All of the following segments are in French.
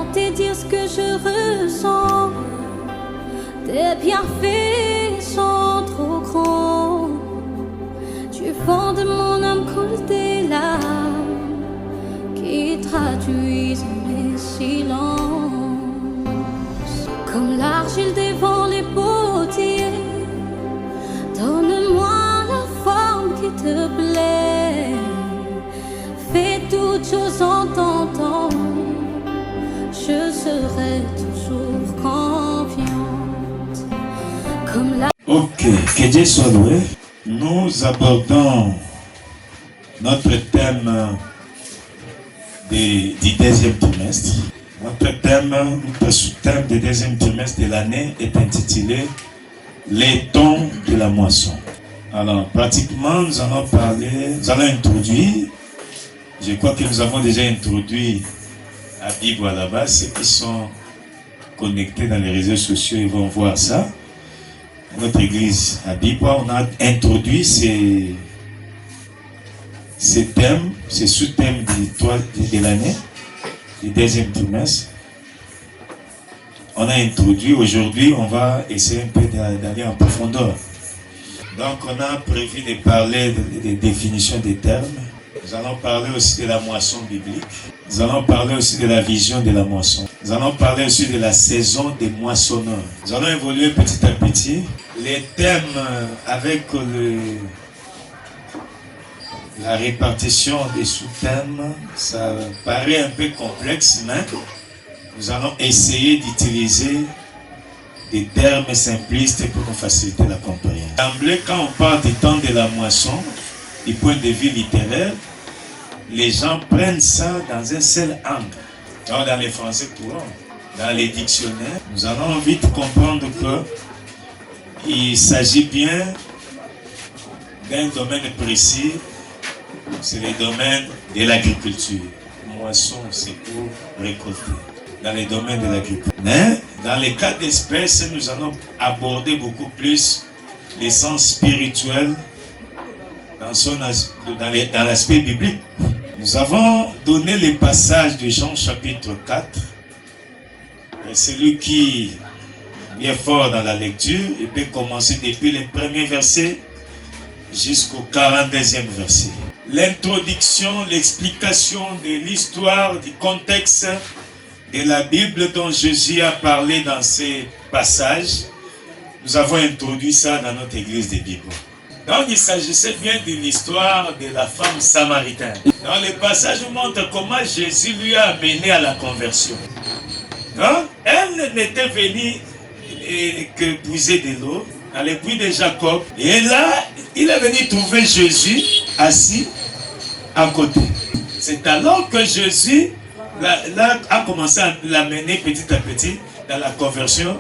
chanter, dire ce que je ressens. Tes bienfaits sont trop grands. Tu fends de mon âme coule des larmes qui traduisent mes silences. Comme l'argile devant les potiers, donne-moi la forme qui te plaît. Fais toutes choses en ton temps, je serai toujours confiante. Comme la... Ok, que Dieu soit loué. Nous abordons notre thème du deuxième trimestre. Notre sous-thème du deuxième trimestre de l'année est intitulé Les tons de la moisson. Alors, pratiquement, nous allons introduire, je crois que nous avons déjà introduit à Bible à la base, ceux qui sont connectés dans les réseaux sociaux, ils vont voir ça. Notre église à Bible, on a introduit ces thèmes, ces sous-thèmes de l'année, du deuxième trimestre. On a introduit, aujourd'hui, on va essayer un peu d'aller en profondeur. Donc, on a prévu de parler des définitions des termes. Nous allons parler aussi de la moisson biblique. Nous allons parler aussi de la vision de la moisson. Nous allons parler aussi de la saison des moissonneurs. Nous allons évoluer petit à petit. Les thèmes avec la répartition des sous-thèmes, ça paraît un peu complexe, mais nous allons essayer d'utiliser des termes simplistes pour nous faciliter la compréhension. D'emblée, quand on parle du temps de la moisson, du point de vue littéraire, les gens prennent ça dans un seul angle. Alors, dans les français courants, dans les dictionnaires, nous allons vite comprendre qu'il s'agit bien d'un domaine précis, c'est le domaine de l'agriculture. Moisson, c'est pour récolter, dans les domaines de l'agriculture. Mais dans les cas d'espèces, nous allons aborder beaucoup plus les sens spirituels dans l'aspect biblique. Nous avons donné les passages de Jean chapitre 4. Et celui qui est fort dans la lecture, il peut commencer depuis le premier verset jusqu'au 42e verset. L'introduction, l'explication de l'histoire, du contexte de la Bible dont Jésus a parlé dans ces passages, nous avons introduit ça dans notre église de Bible. Donc il s'agissait bien de l'histoire de la femme samaritaine. Dans le passage, on montre comment Jésus lui a amené à la conversion. Donc, elle n'était venue que puiser de l'eau dans le puits de Jacob. Et là, il est venu trouver Jésus assis à côté. C'est alors que Jésus a commencé à l'amener petit à petit dans la conversion,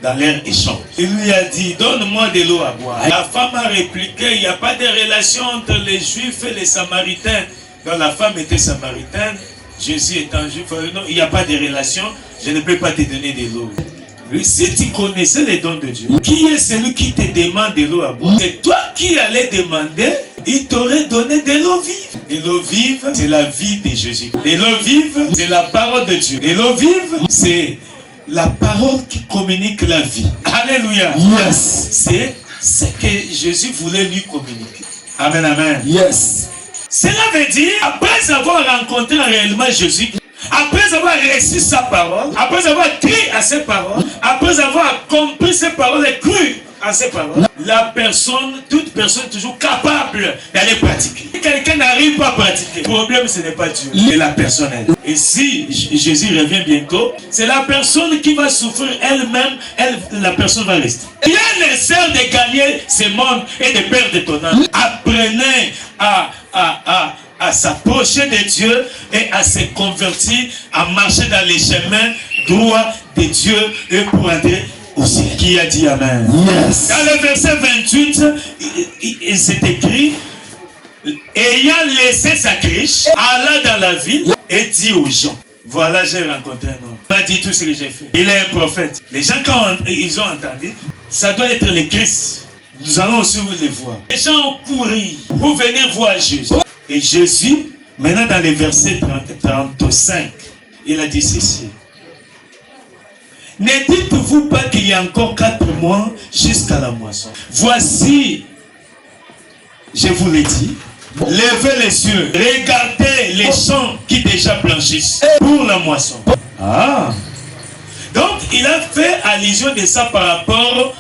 dans leur échange. Il lui a dit, donne-moi de l'eau à boire. La femme a répliqué, il n'y a pas de relation entre les Juifs et les Samaritains. Donc la femme était samaritaine, Jésus étant juif, non, il n'y a pas de relation, je ne peux pas te donner de l'eau. Si tu connaissais les dons de Dieu, qui est celui qui te demande de l'eau à boire? C'est toi qui allais demander, il t'aurait donné de l'eau vive. De l'eau vive, c'est la vie de Jésus. De l'eau vive, c'est la parole de Dieu. De l'eau vive, c'est la parole qui communique la vie. Alléluia. Yes. C'est ce que Jésus voulait lui communiquer. Amen, amen. Yes. Cela veut dire, après avoir rencontré réellement Jésus, après avoir reçu sa parole, après avoir cru à ses paroles, après avoir compris ses paroles et cru à ses paroles, toute personne est toujours capable d'aller pratiquer. Si quelqu'un n'arrive pas à pratiquer, le problème ce n'est pas Dieu, c'est la personne elle. Et si Jésus revient bientôt, c'est la personne qui va souffrir elle-même, la personne va rester. Rien ne sert de gagner ce monde et de perdre ton âme. Apprenez à s'approcher de Dieu et à se convertir, à marcher dans les chemins droits de Dieu et pour entrer au ciel. Qui a dit Amen? Yes. Dans le verset 28, il s'est écrit, ayant laissé sa criche, alla dans la ville et dit aux gens, voilà, j'ai rencontré un homme. Il m'a dit tout ce que j'ai fait. Il est un prophète. Les gens, quand ils ont entendu, ça doit être le Christ. Nous allons aussi vous les voir. Les gens ont couru pour venir voir Jésus. Et Jésus, maintenant dans le verset 35, il a dit ceci. Ne dites-vous pas qu'il y a encore 4 mois jusqu'à la moisson. Voici, je vous l'ai dit, levez les yeux, regardez les champs qui déjà blanchissent pour la moisson. Ah! Donc, il a fait allusion de ça par rapport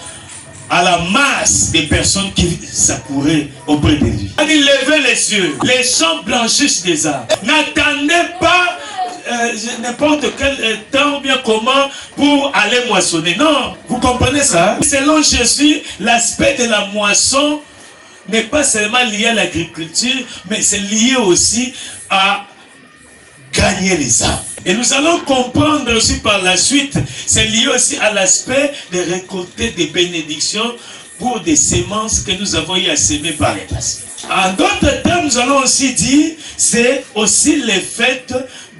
à la masse des personnes qui s'accouraient auprès de lui. Il levait les yeux, les champs blanchissent déjà. N'attendez pas n'importe quel temps ou bien comment pour aller moissonner. Non, vous comprenez ça? Selon Jésus, l'aspect de la moisson n'est pas seulement lié à l'agriculture, mais c'est lié aussi à gagner les âmes. Et nous allons comprendre aussi par la suite, c'est lié aussi à l'aspect de récolter des bénédictions pour des semences que nous avons eu à semer par les passés. En d'autres termes, nous allons aussi dire, c'est aussi le fait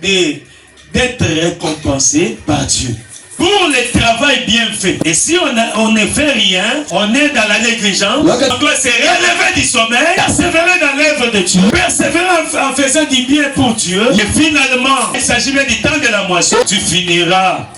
d'être récompensé par Dieu pour le travail bien fait. Et si on ne fait rien, on est dans la négligence, on doit se relever du sommeil, persévérer dans l'œuvre de Dieu, persévérer en faisant du bien pour Dieu. Et finalement, il s'agit bien du temps de la moisson. Tu finiras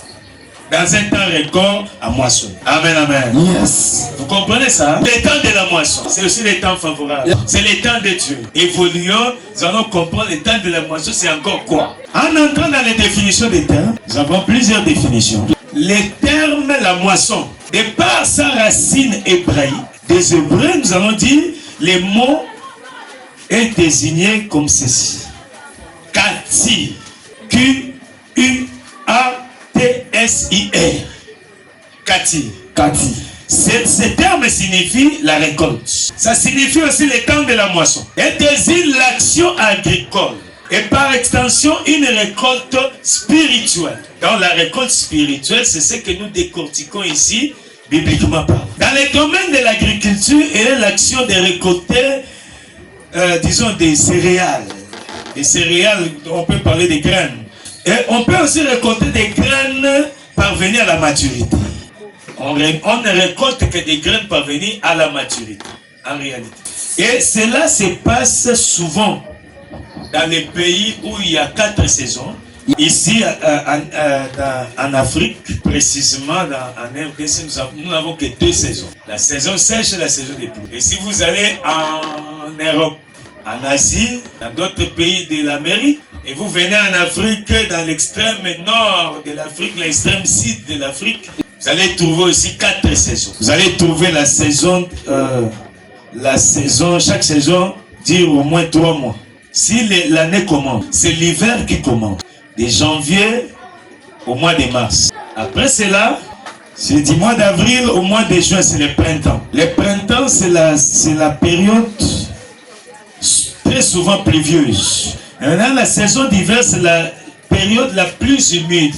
dans un temps record à moisson. Amen, amen. Yes. Vous comprenez ça? Le temps de la moisson, c'est aussi le temps favorable. C'est le temps de Dieu. Évoluons, nous allons comprendre le temps de la moisson, c'est encore quoi? En entrant dans les définitions des termes, nous avons plusieurs définitions. Les termes, la moisson, de par sa racine hébraïque, des Hébreux, nous allons dire, les mots est désigné comme ceci. Kati, Q-U-A-T-S-I-R. Kati. Kati. Ce terme signifie la récolte. Ça signifie aussi le temps de la moisson. Et désigne l'action agricole. Et par extension, une récolte spirituelle. Donc la récolte spirituelle, c'est ce que nous décortiquons ici, bibliquement parlant. Dans le domaine de l'agriculture, il y a l'action de récolter, disons, des céréales. Des céréales, on peut parler des graines. Et on peut aussi récolter des graines parvenues à la maturité. On ne récolte que des graines parvenues à la maturité, en réalité. Et cela se passe souvent dans les pays où il y a 4 saisons. Ici, en Afrique, précisément en RDC, nous n'avons que 2 saisons. La saison sèche et la saison des pluies. Et si vous allez en Europe, en Asie, dans d'autres pays de l'Amérique, et vous venez en Afrique, dans l'extrême nord de l'Afrique, l'extrême sud de l'Afrique, vous allez trouver aussi 4 saisons. Vous allez trouver la saison, chaque saison dure au moins 3 mois. Si l'année commence, c'est l'hiver qui commence. De janvier au mois de mars. Après cela, c'est du mois d'avril au mois de juin, c'est le printemps. Le printemps, c'est la période très souvent pluvieuse. Maintenant, la saison d'hiver, c'est la période la plus humide,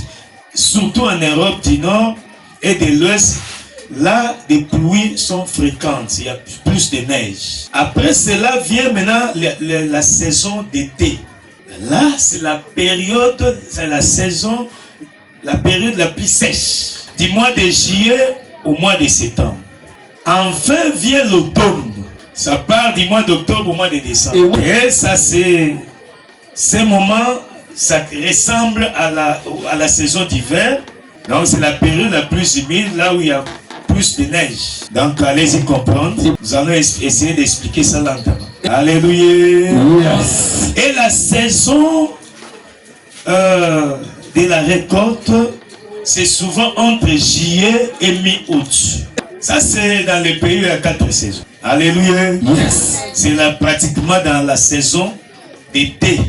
surtout en Europe du Nord et de l'Ouest. Là, des pluies sont fréquentes, il y a plus de neige. Après cela vient maintenant la saison d'été. Là, c'est la période, c'est la saison, la période la plus sèche. Du mois de juillet au mois de septembre. Enfin vient l'automne. Ça part du mois d'octobre au mois de décembre. Et ça, ces moments, ça ressemble à la saison d'hiver. Donc, c'est la période la plus humide, là où il y a plus de neige. Donc, allez-y comprendre. Nous allons essayer d'expliquer ça lentement. Alléluia. Yes. Et la saison de la récolte, c'est souvent entre juillet et mi-août. Ça, c'est dans les pays à 4 saisons. Alléluia. Yes. C'est pratiquement dans la saison d'été.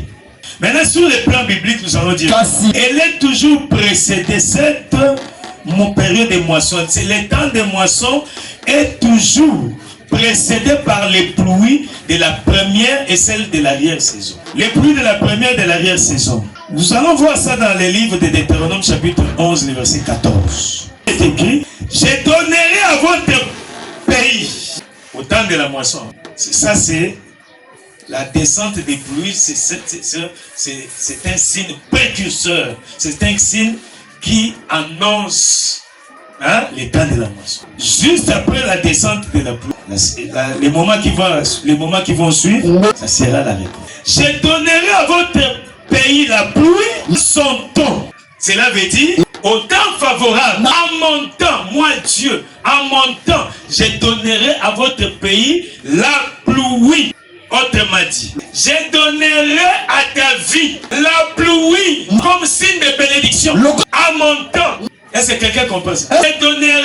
Maintenant, sur le plan biblique, nous allons dire, elle est toujours précédée, cette période de moisson. Le temps de moisson est toujours précédé par les pluies de la première et celle de l'arrière-saison. Les pluies de la première et de l'arrière-saison. Nous allons voir ça dans les livres de Deutéronome chapitre 11, le verset 14. C'est écrit, je donnerai à votre pays au temps de la moisson. Ça, c'est la descente des pluies, c'est un signe précurseur. C'est un signe qui annonce les temps de la moisson. Juste après la descente de la pluie, les moments qui vont suivre, ça sera la récolte. Je donnerai à votre pays la pluie, son temps. Cela veut dire, au temps favorable, en mon temps, moi Dieu, en mon temps, je donnerai à votre pays la pluie. Autrement dit, je donnerai à ta vie la pluie comme signe de bénédiction. À mon temps. Est-ce que quelqu'un comprend ça? Je donnerai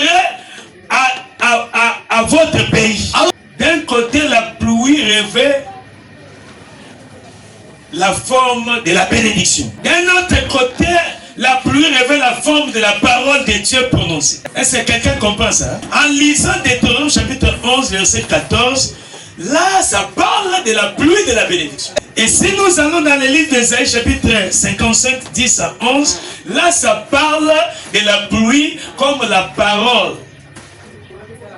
à votre pays. D'un côté, la pluie revêt la forme de la bénédiction. D'un autre côté, la pluie révèle la forme de la parole de Dieu prononcée. Est-ce que quelqu'un comprend ça? En lisant Deutéronome chapitre 11, verset 14, là, ça parle de la pluie de la bénédiction. Et si nous allons dans le livre d'Ésaïe chapitre 55, 10 à 11, là, ça parle de la pluie comme la parole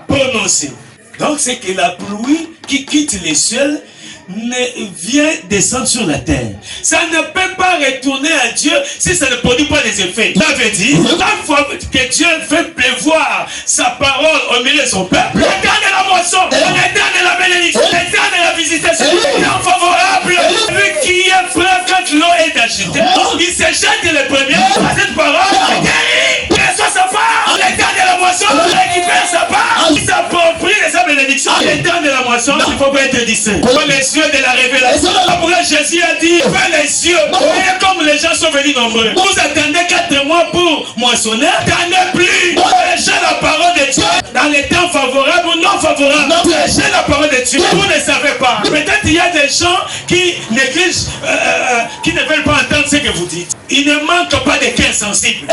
prononcée. Donc, c'est que la pluie qui quitte les cieux vient descendre sur la terre. Ça ne peut pas retourner à Dieu si ça ne produit pas des effets. Ça veut dire, chaque fois que Dieu fait pleuvoir sa parole au milieu de son peuple, le temps de la moisson, le temps de la bénédiction, le temps de la visitation, le temps favorable, lui qui est prêt quand l'eau est agitée, il se jette les premiers à cette parole, guérit, reçoit sa part, le temps de la moisson, il récupère sa part, il s'approprie de sa bénédiction. Le temps de la moisson, il ne faut pas être distrait. De la révélation. Après Jésus a dit, fais les yeux. Voyez comme les gens sont venus nombreux. Vous attendez 4 mois pour moissonner. N'attendez plus. Prêchez la parole de Dieu dans les temps favorables ou non favorables. Prêchez la parole de Dieu. Vous ne savez pas. Peut-être il y a des gens qui négligent, qui ne veulent pas entendre ce que vous dites. Il ne manque pas de cœur sensible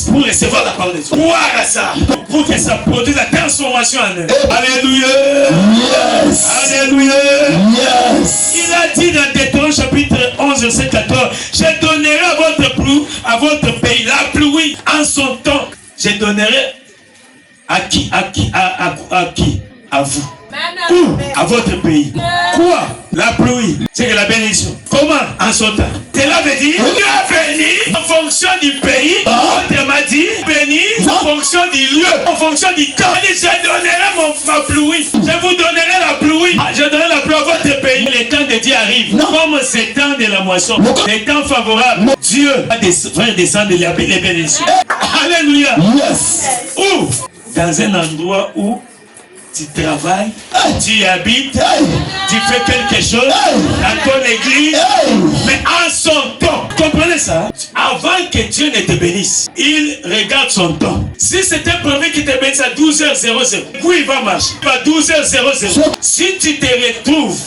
pour recevoir la parole de Dieu. Croire à ça. Pour que ça produise la transformation en eux. Alléluia. Yes. Alléluia. Yes. Il a dit dans Deutéronome chapitre 11, verset 14, je donnerai à votre pays la pluie en son temps. Je donnerai à qui? À vous. Où? À votre pays. Quoi? La pluie. C'est que la bénédiction. Comment? En son temps. Cela veut dire, Dieu a béni en fonction du pays. Autrement dit, béni en fonction du lieu, en fonction du temps. Il dit, je donnerai ma pluie. Je vous donnerai la pluie. Je donnerai la pluie à votre pays. Le temps de Dieu arrive. Comme c'est temps de la moisson. Les temps favorables. Dieu va faire descendre les bénédictions. Alléluia. Yes. Où? Dans un endroit où tu travailles, tu habites, tu fais quelque chose dans ton église, mais en son temps. Comprenez ça? Avant que Dieu ne te bénisse, il regarde son temps. Si c'était prévu qu'il te bénisse à 12h00, oui, il va marcher. À 12h00, si tu te retrouves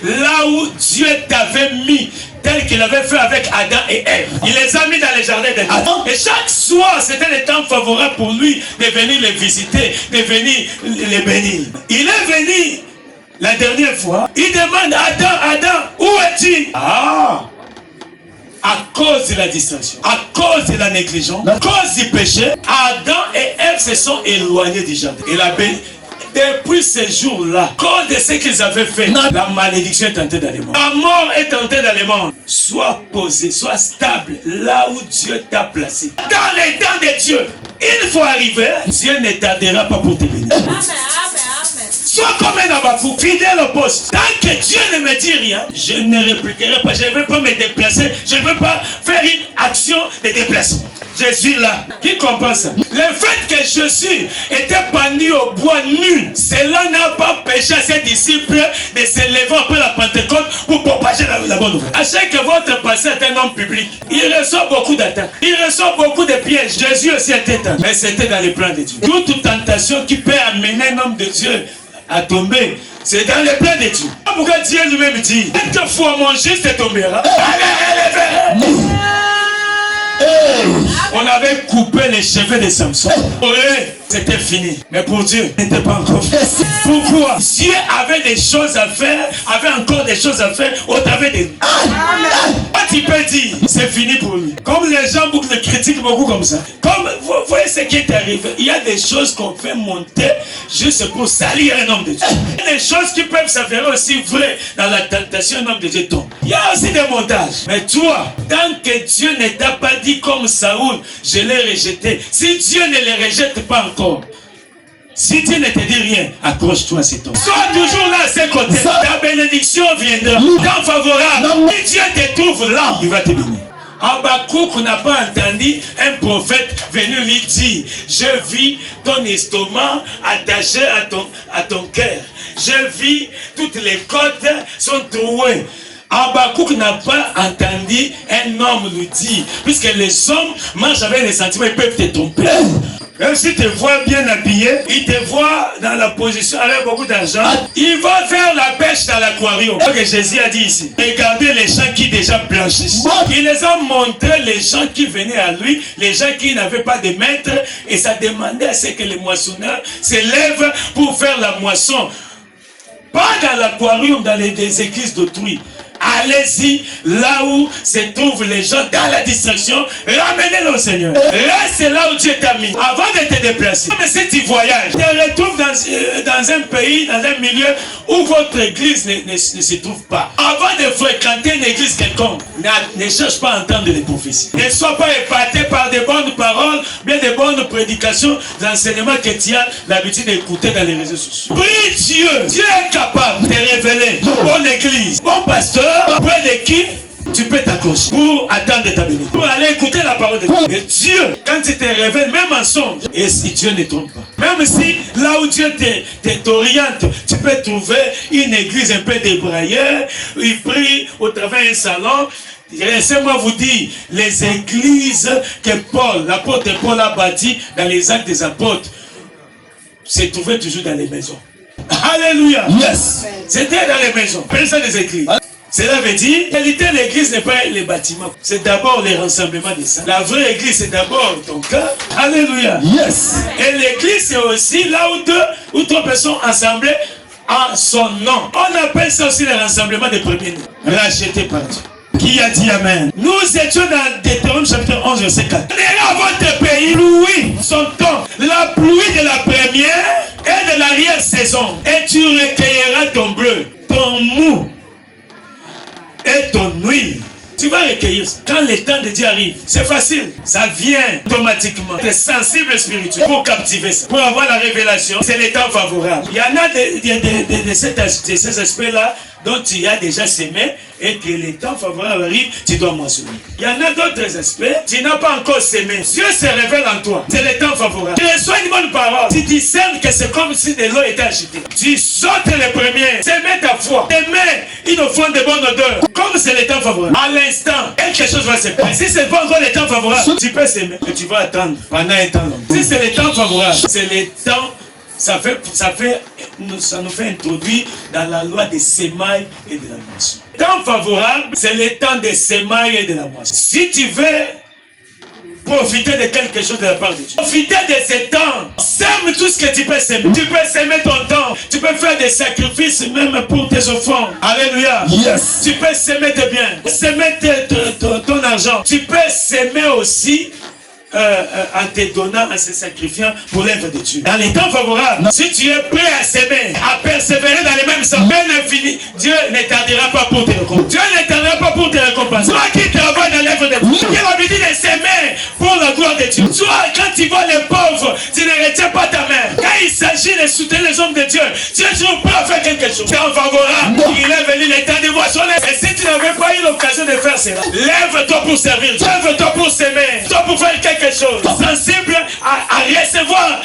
là où Dieu t'avait mis, tel qu'il avait fait avec Adam et Ève. Il les a mis dans les jardins d'Éden. Et chaque soir, c'était le temps favorable pour lui de venir les visiter, de venir les bénir. Il est venu la dernière fois. Il demande Adam, où es-tu? À cause de la distraction, à cause de la négligence, à cause du péché, Adam et Ève se sont éloignés du jardin. Et la béni. Depuis ces jours-là, à cause de ce qu'ils avaient fait, la malédiction est entrée dans les mondes. La mort est entrée dans les mondes. Sois posé, sois stable là où Dieu t'a placé. Dans les temps de Dieu, il faut arriver. Dieu ne tardera pas pour te bénir. Amen, amen, amen. Sois comme un Habakkuk, fidèle au poste. Tant que Dieu ne me dit rien, je ne répliquerai pas. Je ne vais pas me déplacer. Je ne vais pas faire une action de déplacement. Je suis là. Qui comprend ça? Le fait que Jésus était pendu au bois nu, cela n'a pas péché à ses disciples de se lever après la Pentecôte pour propager la bonne nouvelle. À chaque que votre passé est un homme public, il reçoit beaucoup d'attaques, il reçoit beaucoup de pièges. Jésus aussi était un, mais c'était dans les plans de Dieu. Toute tentation qui peut amener un homme de Dieu à tomber, c'est dans les plans de Dieu. Pourquoi Dieu lui-même dit, quelquefois mon juste tombera. Allez, élevez. On avait coupé les cheveux de Samson. Oui, c'était fini. Mais pour Dieu, ce n'était pas encore fait. Pourquoi? Dieu avait des choses à faire, avait encore des choses à faire au travers de nous. Quand tu peux dire, c'est fini pour lui. Comme les gens le critiquent beaucoup comme ça. Comme vous voyez ce qui est arrivé, il y a des choses qu'on fait monter juste pour salir un homme de Dieu. Il y a des choses qui peuvent s'avérer aussi vraies dans la tentation, un homme de Dieu tombe. Il y a aussi des montages. Mais toi, tant que Dieu ne t'a pas dit comme Saoul, je l'ai rejeté. Si Dieu ne le rejette pas encore, si Dieu ne te dit rien, accroche-toi à cet homme. Sois toujours là à ses côtés. Ta bénédiction viendra. Temps favorable. Si Dieu te trouve là, il va te bénir. Habakkuk n'a pas entendu un prophète venu lui dire, je vis ton estomac attaché à ton cœur. Je vis, toutes les côtes sont trouées. Habakkuk n'a pas entendu un homme lui dire, puisque les hommes marchent avec les sentiments, ils peuvent te tromper. Même s'il te voit bien habillé, il te voit dans la position avec beaucoup d'argent, il va faire la pêche dans l'aquarium. C'est ce que Jésus a dit ici. Regardez les gens qui déjà blanchissent. Il les a montré les gens qui venaient à lui, les gens qui n'avaient pas de maître, et ça demandait à ce que les moissonneurs se lèvent pour faire la moisson. Pas dans l'aquarium, dans les églises d'autrui. Allez-y, là où se trouvent les gens dans la distraction, ramenez-les au Seigneur. Reste là où Dieu t'a mis, avant de te déplacer. Mais si tu voyages, tu te retrouves dans un pays, dans un milieu où votre église ne se trouve pas. Avant de fréquenter une église quelconque, ne cherche pas à entendre les prophéties. Ne sois pas épaté par de bonnes paroles, bien de bonnes prédications, d'enseignements que tu as l'habitude d'écouter dans les réseaux sociaux. Prie Dieu. Dieu est capable de révéler bonne église, bon pasteur, près de qui tu peux t'accrocher pour attendre ta bénédiction, pour aller écouter la parole de Dieu. Et Dieu, quand il te révèle, même en songe, et si Dieu ne trompe pas, même si là où Dieu t'oriente, tu peux trouver une église un peu débraillée, il prie au travers d'un salon. Laissez-moi vous dire, les églises que l'apôtre Paul a bâties dans les actes des apôtres, se trouvaient toujours dans les maisons. Alléluia. Yes. C'était dans les maisons. Personne des églises. Cela veut dire, en réalité, l'église n'est pas les bâtiments. C'est d'abord les rassemblements des saints. La vraie église, c'est d'abord ton cœur. Alléluia. Yes. Et l'église, c'est aussi là où trois personnes assemblées en son nom. On appelle ça aussi le rassemblement des premiers-nés, rachetés par Dieu. Qui a dit Amen? Nous étions dans Deutéronome chapitre 11, verset 4. Donnez à votre pays pluie son temps, la pluie de la première et de l'arrière-saison. Et tu recueilleras ton bleu, ton mou et ton huile. Tu vas recueillir ça. Quand le temps de Dieu arrive, c'est facile. Ça vient automatiquement. Tu es sensible spirituellement pour captiver ça. Pour avoir la révélation, c'est le temps favorable. Il y en a de ces aspects-là dont tu as déjà semé et que le temps favorable arrive, tu dois mentionner. Il y en a d'autres aspects, tu n'as pas encore semé. Dieu se révèle en toi. C'est le temps favorable. Tu reçois une bonne parole. Tu discernes que c'est comme si de l'eau était agitée. Tu sautes les premiers. Semez ta foi. Semez une offrande de bonne odeur. Comme c'est le temps favorable. À l'instant, quelque chose va se passer. Si c'est pas encore le temps favorable, tu peux s'aimer. Et tu vas attendre pendant un temps long. Si c'est le temps favorable, c'est le temps. Ça nous fait introduire dans la loi des semailles et de la moisson. Temps favorable, c'est le temps des semailles et de la moisson. Si tu veux profiter de quelque chose de la part de Dieu, profiter de ce temps, sème tout ce que tu peux s'aimer. Tu peux s'aimer ton temps, tu peux faire des sacrifices même pour tes offrandes. Alléluia. Yes. Tu peux s'aimer tes biens, s'aimer ton argent. Tu peux s'aimer aussi en te donnant, en se sacrifiant pour l'œuvre de Dieu. Dans les temps favorables, si tu es prêt à s'aimer, à persévérer dans les mêmes sens, Dieu ne tardera pas pour te récompenser. Dieu ne tardera pas pour te récompenser. Toi qui travailles dans l'œuvre de Dieu, qui a l'habitude de s'aimer pour la gloire de Dieu. Toi, quand tu vois les pauvres, tu ne retiens pas ta main. Quand il s'agit de soutenir les hommes de Dieu, tu es toujours prêt à faire quelque chose. Temps favorable, il est venu le temps de voir son œuvre. Et si tu n'avais pas eu l'occasion de faire cela, lève-toi pour servir. Lève-toi pour s'aimer. Toi pour faire quelque chose, sensible à recevoir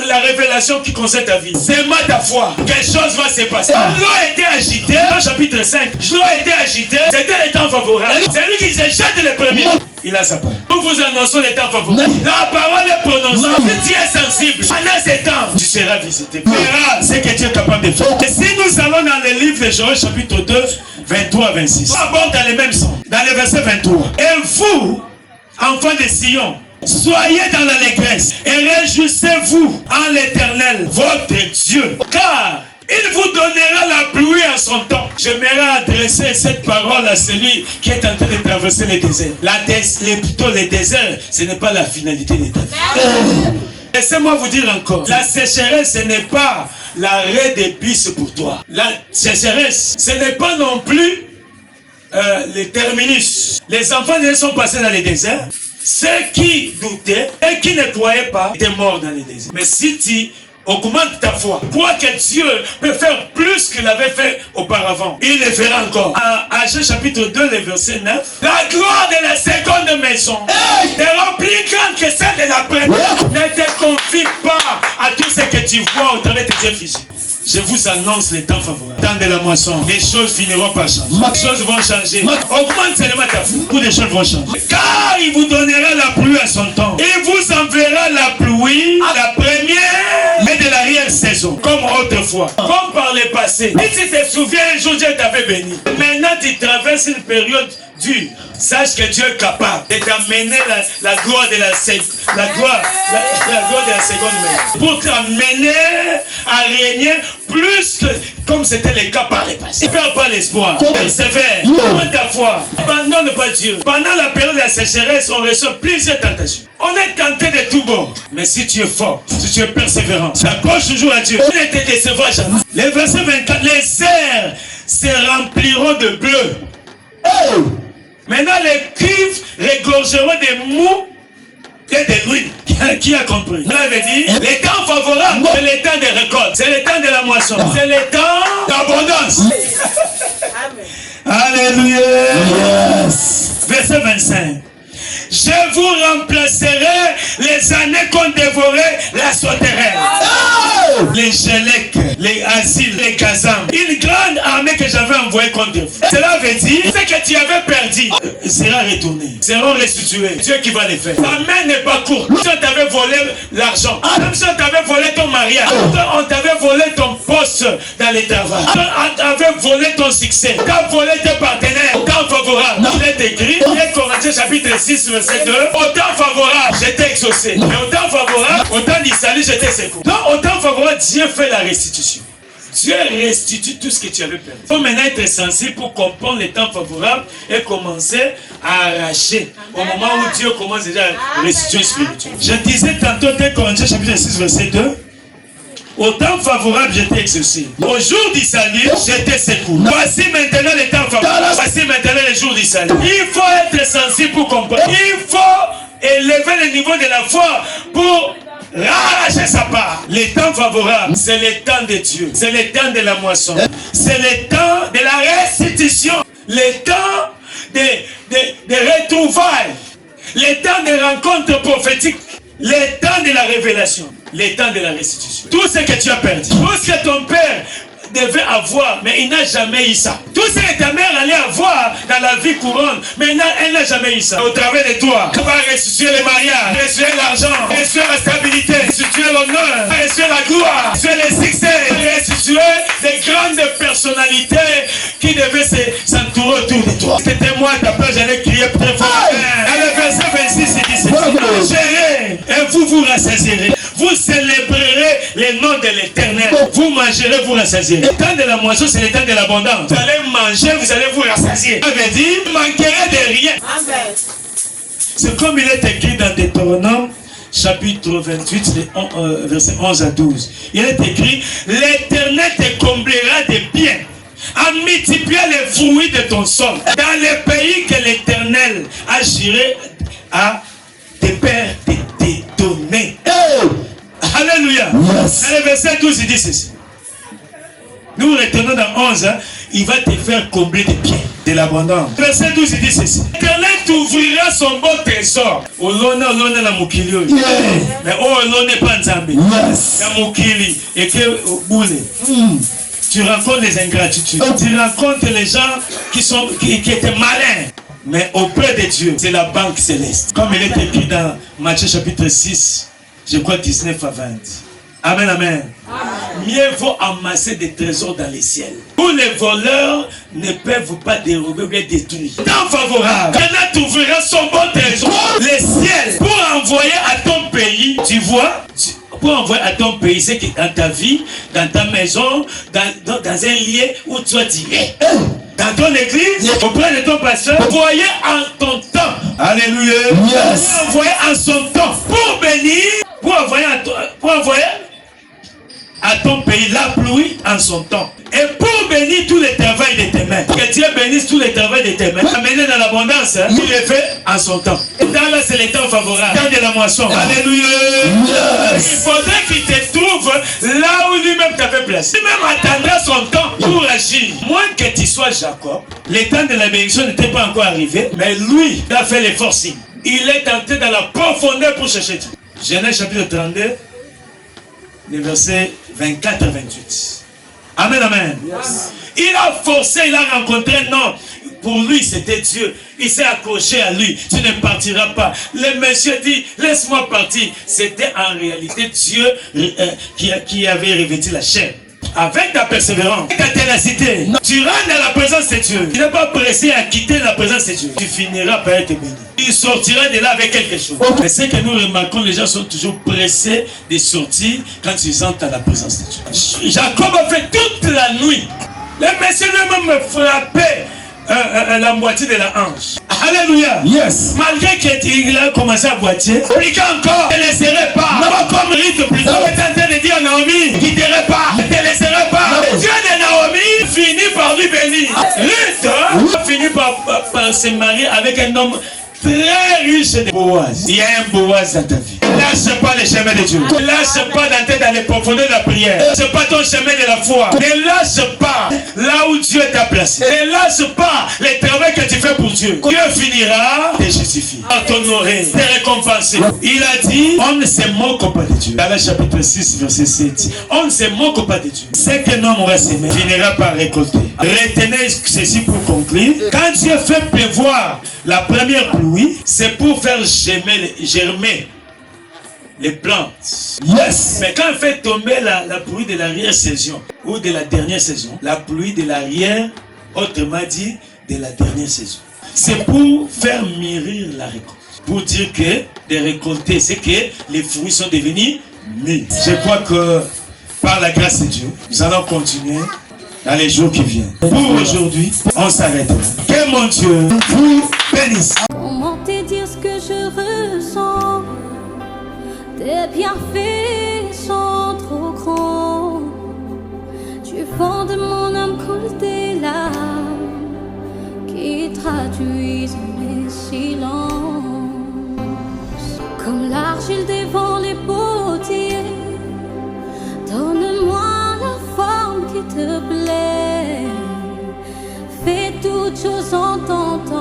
la révélation qui concerne ta vie. C'est moi ta foi. Quelque chose va se passer. L'eau était agitée, dans chapitre 5, l'eau était agitée, c'était le temps favorable. C'est lui qui se jette les premiers. Il a sa parole. Nous vous annonçons les temps favorables. La parole est prononcée. Si tu es sensible, pendant ces temps, tu seras visité. Tu verras ce que tu es capable de faire. Et si nous allons dans le livre de Joël, chapitre 2, 23 à 26, on aborde dans les mêmes sons, dans le verset 23. Et vous, enfants de Sion, soyez dans l'allégresse et réjouissez-vous en l'Éternel, votre Dieu, car il vous donnera la pluie en son temps. J'aimerais adresser cette parole à celui qui est en train de traverser le désert. Plutôt le désert, ce n'est pas la finalité de ta vie. Laissez-moi vous dire encore, la sécheresse, ce n'est pas l'arrêt des bus pour toi. La sécheresse, ce n'est pas non plus le terminus. Les enfants de Dieu sont passés dans le désert. Ceux qui doutaient et qui ne croyaient pas étaient morts dans le désert. Mais si tu augmente ta foi. Crois que Dieu peut faire plus qu'il avait fait auparavant. Il le fera encore. À Agé chapitre 2, le verset 9. La gloire de la seconde maison sera plus grande que celle de la première. Ne te confie pas à tout ce que tu vois au travers de tes yeux physiques. Je vous annonce les temps favorables. Temps de la moisson. Les choses finiront par changer. Les choses vont changer. Augmente seulement ta foi. Toutes les choses vont changer. Car il vous donnera la pluie à son temps. Il vous enverra la pluie à la première et de l'arrière-saison. Comme autrefois. Comme par le passé. Si tu te souviens, un jour Dieu t'avait béni. Maintenant tu traverses une période dure. Sache que Dieu est capable de t'amener la gloire de la gloire de la seconde maison. Pour t'amener à régner plus que comme c'était le cas par le passé. Ne perds pas l'espoir. Persévère. Prends ta foi. Abandonne pas Dieu. Pendant la période de la sécheresse, on reçoit plusieurs tentations. On est tenté de tout bon. Mais si tu es fort, si tu es persévérant, t'approches toujours à Dieu. Tu ne te décevras jamais. Le verset 24. Les airs se rempliront de bleu. Maintenant, les cuivres regorgeront des mous et des ruines. Qui a compris? Là, il veut dire, les temps favorables, c'est le temps de récolte, c'est le temps de la moisson, c'est le temps d'abondance. Alléluia. Yes. Verset 25. Je vous remplacerai les années qu'on dévorait la sauterelle. Les Gélèques, les Asiles, les Kazam. Une grande armée que j'avais envoyée contre vous. Cela veut dire ce que tu avais perdu sera retourné, sera restitué. Dieu qui va le faire. Ta main n'est pas courte. Si on t'avait volé l'argent, même si on t'avait volé ton mariage, on t'avait volé ton poste dans le travail, on t'avait volé ton succès, on t'a volé tes partenaires, temps favorable. Il est écrit, 1 Corinthiens chapitre 6, verset 2, au temps favorable, j'étais exaucé. Mais au temps favorable, au temps du salut, j'étais secouru. Donc, au temps favorable, Dieu fait la restitution. Dieu restitue tout ce que tu avais perdu. Il faut maintenant être sensible pour comprendre les temps favorables et commencer à arracher. Au moment où Dieu commence déjà à restituer spirituelle. Je disais tantôt, 1 Corinthiens chapitre 6, verset 2. Au temps favorable, j'étais exaucé. Au jour du salut, j'étais secouru. Voici maintenant les temps favorables. Voici maintenant les jours du salut. Il faut être sensible pour comprendre. Il faut élever le niveau de la foi pour arracher sa part. Les temps favorables, c'est le temps de Dieu. C'est le temps de la moisson. C'est le temps de la restitution. Le temps de retrouvailles. Le temps de rencontres prophétiques. Le temps de la révélation. Le temps de la restitution. Tout ce que tu as perdu. Tout ce que ton père devait avoir, mais il n'a jamais eu ça. Tout ce que ta mère allait avoir dans la vie courante, mais elle n'a jamais eu ça. Au travers de toi, tu vas restituer le mariage, restituer l'argent, restituer la stabilité, restituer l'honneur, restituer la gloire, restituer les succès, restituer les grandes personnalités qui devaient s'entourer autour de toi. C'était moi, ta peur, j'allais crier très fort. Dans le verset 26, il dit ceci. Mangez et vous vous rassasierez. Vous célébrerez le nom de l'Éternel. Vous mangerez, vous rassasierez. Le temps de la moisson, c'est le temps de l'abondance. Vous allez manger, vous allez vous rassasier. Ça veut dire, vous ne manquerez de rien. Amen. C'est comme il est écrit dans Deutéronome, chapitre 28, verset 11 à 12. Il est écrit, l'Éternel te comblera de biens, en multipliant les fruits de ton sol, dans le pays que l'Éternel a juré à tes pères de te donner. Alléluia. Yes. Dans le verset 12, il dit ceci. Nous retournons dans 11, il va te faire combler de biens, de l'abondance. Verset 12, il dit ceci. L'Éternel t'ouvrira son bon trésor. Olona la mukili. Mais olona pas nzambe. La mukili et que boule. Tu rencontres les ingratitudes. Tu rencontres les gens qui étaient malins. Mais auprès de Dieu, c'est la banque céleste. Comme il est écrit dans Matthieu chapitre 6, je crois 19 à 20. Amen, amen. Mieux vaut amasser des trésors dans les ciels. Où les voleurs ne peuvent pas dérober ou bien détruire. Temps favorable, Dieu t'ouvrira son bon trésor, les ciels, pour envoyer à ton pays, tu vois, pour envoyer à ton pays, c'est que dans ta vie, dans ta maison, dans un lieu où toi tu es. Dans ton église, auprès de ton pasteur, envoyer en ton temps. Alléluia. Yes. Envoyer en son temps. Pour bénir, pour envoyer à ton pays la pluie en son temps. Et pour bénir bénit tous les travail de tes mains. Que Dieu bénisse tous les travail de tes mains. Amener dans l'abondance, il le fait en son temps. Et dans là, c'est le temps favorable. Temps de la moisson. Alléluia. Yes. Il faudrait qu'il te trouve là où lui-même t'avait placé. Lui-même attendra son temps pour agir. Moins que tu sois Jacob, le temps de la bénédiction n'était pas encore arrivé, mais lui, il a fait les forcing. Il est entré dans la profondeur pour chercher Dieu. Genèse chapitre 32, les versets 24 à 28. Amen, amen. Yes. Il a forcé, il a rencontré un homme. Pour lui, c'était Dieu. Il s'est accroché à lui. Tu ne partiras pas. Le monsieur dit, laisse-moi partir. C'était en réalité Dieu qui avait revêtu la chair. Avec ta persévérance, ta ténacité, tu rentres dans la présence de Dieu. Tu n'es pas pressé à quitter la présence de Dieu. Tu finiras par être béni. Tu sortiras de là avec quelque chose. Mais ce que nous remarquons, les gens sont toujours pressés de sortir quand ils entrent dans la présence de Dieu. Jacob a fait toute la nuit. Le monsieur lui-même me frappait la moitié de la hanche. Alléluia. Yes. Malgré qu'il a commencé à boiter, il dit encore, ne te laisserai pas. Non, comme Ruth plutôt. Il est en train de dire à Naomi, ne quitterai pas, ne te laisserai pas. Le Dieu de Naomi finit par lui bénir. Ruth finit par se marier avec un homme très riche de Boaz. Il y a un Boaz dans ta vie. Lâche pas les chemins de Dieu. Ne lâche pas d'entrer dans les profondeurs de la prière. Ne lâche pas ton chemin de la foi. Ne lâche pas là où Dieu t'a placé. Ne lâche pas les travaux que tu fais pour Dieu. Dieu finira te justifier, à t'honorer, te récompenser. Il a dit, on ne se moque pas de Dieu. Dans le chapitre 6, verset 7. On ne se moque pas de Dieu. C'est qu'un homme va s'aimer, finira par récolter. Retenez ceci pour conclure. Quand Dieu fait pleuvoir la première pluie, c'est pour faire germer les plantes. Yes. Mais quand on fait tomber la pluie de l'arrière-saison ou de la dernière saison, la pluie de l'arrière, autrement dit, de la dernière saison, c'est pour faire mûrir la récolte. Pour dire que de récolter, c'est que les fruits sont devenus mûrs. Je crois que par la grâce de Dieu, nous allons continuer dans les jours qui viennent. Pour aujourd'hui, on s'arrête. Que mon Dieu vous bénisse. Comment te dire ce que je ressens? Tes bienfaits sont trop grands. Tu fondes mon âme coule des larmes qui traduisent mes silences. Comme l'argile devant les potiers, donne-moi la forme qui te plaît. Fais toutes choses en ton temps.